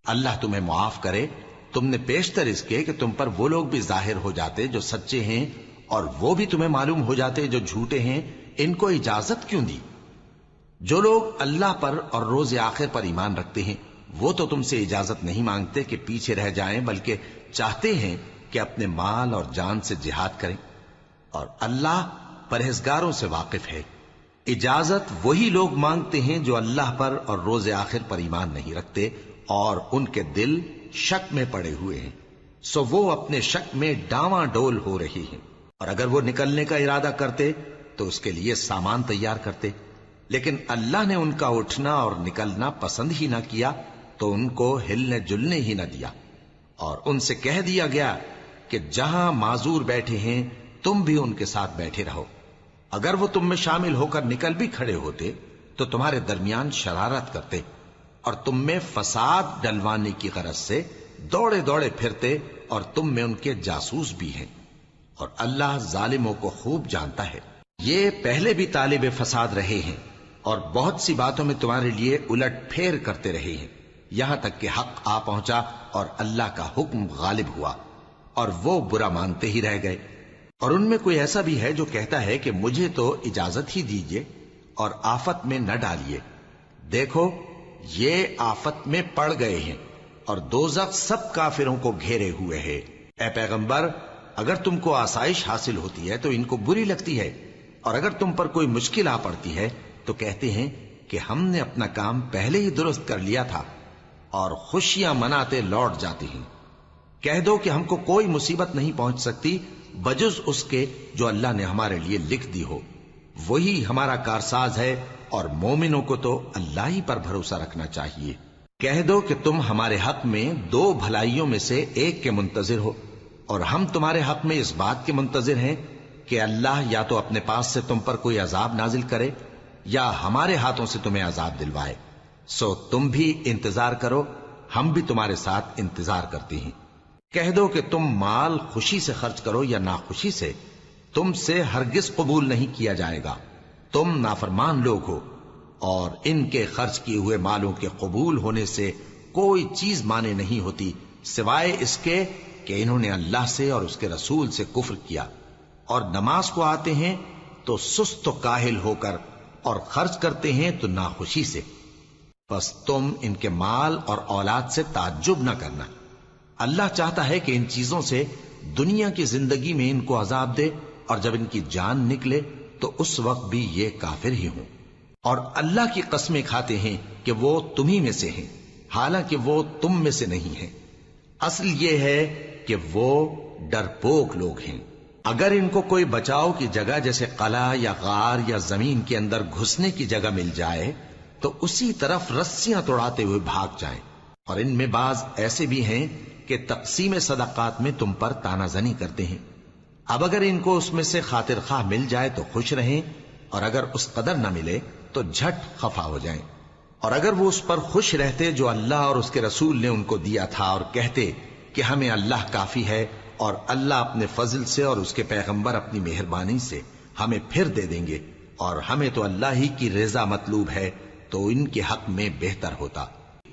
اللہ تمہیں معاف کرے، تم نے پیشتر اس کے کہ تم پر وہ لوگ بھی ظاہر ہو جاتے جو سچے ہیں، اور وہ بھی تمہیں معلوم ہو جاتے جو جھوٹے ہیں، ان کو اجازت کیوں دی؟ جو لوگ اللہ پر اور روز آخر پر ایمان رکھتے ہیں وہ تو تم سے اجازت نہیں مانگتے کہ پیچھے رہ جائیں، بلکہ چاہتے ہیں کہ اپنے مال اور جان سے جہاد کریں، اور اللہ پرہیزگاروں سے واقف ہے۔ اجازت وہی لوگ مانگتے ہیں جو اللہ پر اور روز آخر پر ایمان نہیں رکھتے اور ان کے دل شک میں پڑے ہوئے ہیں، سو وہ اپنے شک میں ڈاواں ڈول ہو رہی ہیں، اور اگر وہ نکلنے کا ارادہ کرتے تو اس کے لیے سامان تیار کرتے، لیکن اللہ نے ان کا اٹھنا اور نکلنا پسند ہی نہ کیا تو ان کو ہلنے جلنے ہی نہ دیا، اور ان سے کہہ دیا گیا کہ جہاں معذور بیٹھے ہیں تم بھی ان کے ساتھ بیٹھے رہو۔ اگر وہ تم میں شامل ہو کر نکل بھی کھڑے ہوتے تو تمہارے درمیان شرارت کرتے اور تم میں فساد ڈلوانے کی غرض سے دوڑے دوڑے پھرتے، اور تم میں ان کے جاسوس بھی ہیں، اور اللہ ظالموں کو خوب جانتا ہے۔ یہ پہلے بھی طالب فساد رہے ہیں اور بہت سی باتوں میں تمہارے لیے الٹ پھیر کرتے رہے ہیں، یہاں تک کہ حق آ پہنچا اور اللہ کا حکم غالب ہوا، اور وہ برا مانتے ہی رہ گئے۔ اور ان میں کوئی ایسا بھی ہے جو کہتا ہے کہ مجھے تو اجازت ہی دیجئے اور آفت میں نہ ڈالیے، دیکھو یہ آفت میں پڑ گئے ہیں اور دوزخ سب کافروں کو گھیرے ہوئے ہے۔ اے پیغمبر، اگر تم کو آسائش حاصل ہوتی ہے تو ان کو بری لگتی ہے، اور اگر تم پر کوئی مشکل آ پڑتی ہے تو کہتے ہیں کہ ہم نے اپنا کام پہلے ہی درست کر لیا تھا، اور خوشیاں مناتے لوٹ جاتی ہیں۔ کہہ دو کہ ہم کو کوئی مصیبت نہیں پہنچ سکتی بجز اس کے جو اللہ نے ہمارے لیے لکھ دی ہو، وہی ہمارا کارساز ہے، اور مومنوں کو تو اللہ ہی پر بھروسہ رکھنا چاہیے۔ کہہ دو کہ تم ہمارے حق میں دو بھلائیوں میں سے ایک کے منتظر ہو، اور ہم تمہارے حق میں اس بات کے منتظر ہیں کہ اللہ یا تو اپنے پاس سے تم پر کوئی عذاب نازل کرے یا ہمارے ہاتھوں سے تمہیں عذاب دلوائے، سو تم بھی انتظار کرو، ہم بھی تمہارے ساتھ انتظار کرتے ہیں۔ کہہ دو کہ تم مال خوشی سے خرچ کرو یا ناخوشی سے، تم سے ہرگز قبول نہیں کیا جائے گا، تم نافرمان لوگ ہو، اور ان کے خرچ کیے ہوئے مالوں کے قبول ہونے سے کوئی چیز مانے نہیں ہوتی سوائے اس کے کہ انہوں نے اللہ سے اور اس کے رسول سے کفر کیا، اور نماز کو آتے ہیں تو سست و کاہل ہو کر، اور خرچ کرتے ہیں تو ناخوشی سے، بس تم ان کے مال اور اولاد سے تعجب نہ کرنا۔ اللہ چاہتا ہے کہ ان چیزوں سے دنیا کی زندگی میں ان کو عذاب دے، اور جب ان کی جان نکلے تو اس وقت بھی یہ کافر ہی ہوں، اور اللہ کی قسمیں کھاتے ہیں کہ وہ تمہیں میں سے ہیں، حالانکہ وہ تم میں سے نہیں ہیں۔ اصل یہ ہے کہ وہ ڈرپوک لوگ ہیں۔ اگر ان کو کوئی بچاؤ کی جگہ جیسے قلعہ یا غار یا زمین کے اندر گھسنے کی جگہ مل جائے تو اسی طرف رسیاں توڑاتے ہوئے بھاگ جائیں، اور ان میں بعض ایسے بھی ہیں کہ تقسیم صدقات میں تم پر تانا زنی کرتے ہیں۔ اب اگر ان کو اس میں سے خاطر خواہ مل جائے تو خوش رہیں، اور اگر اس قدر نہ ملے تو جھٹ خفا ہو جائیں، اور اگر وہ اس پر خوش رہتے جو اللہ اور اس کے رسول نے ان کو دیا تھا، اور کہتے کہ ہمیں اللہ کافی ہے، اور اللہ اپنے فضل سے اور اس کے پیغمبر اپنی مہربانی سے ہمیں پھر دے دیں گے، اور ہمیں تو اللہ ہی کی رضا مطلوب ہے، تو ان کے حق میں بہتر ہوتا۔